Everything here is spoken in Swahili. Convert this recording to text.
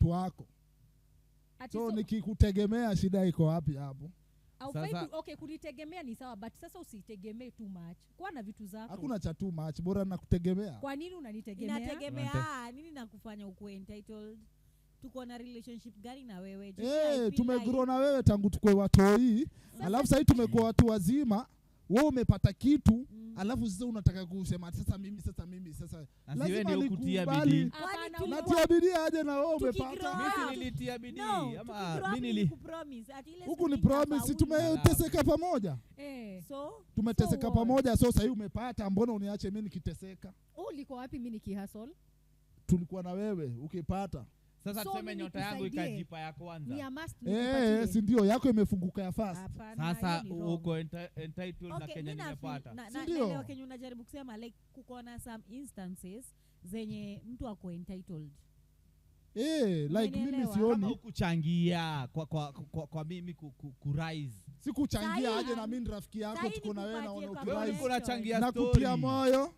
mtu wako. So nikikutegemea shida iko wapi hapo? Okay, kunitegemea ni sawa, but sasa usitegemee too much. Kwa na vitu zako. Hakuna cha too much, bora nakutegemea. Kwa nini unanitegemea? Inategemea nini nakufanya ukue entitled? Tuko na relationship gani na wewe? Tumegrow na wewe tangu tukue watoi. Alafu sasa tumekuwa watu wazima. Wewe umepata kitu, alafu sasa unataka kusema sasa mimi. Lazima nikutie bidii. Natia bidii aje na wewe umepata. Mimi nilitia bidii ama mimi nilikupromise at ile huku ni promise, tumeteseka pamoja. So tumeteseka pamoja, so sasa hivi umepata, mbona uniache mimi nikiteseka? Ulikuwa wapi mimi nikihustle? Tulikuwa na wewe ukipata. Sasa tuseme nyota yangu ikajipa ya kwanza. Ni must nipatie. Si ndio yako imefunguka ya first. Sasa uko entitled na Kenya nimepata. Ndio Kenya unajaribu kusema like kuko na some instances zenye mtu ako entitled. Like mimi sioni kuchangia kwa mimi ku rise. Sikuchangia aje na mimi rafiki yako tuko na wewe na unaona ukichangia na kutia moyo.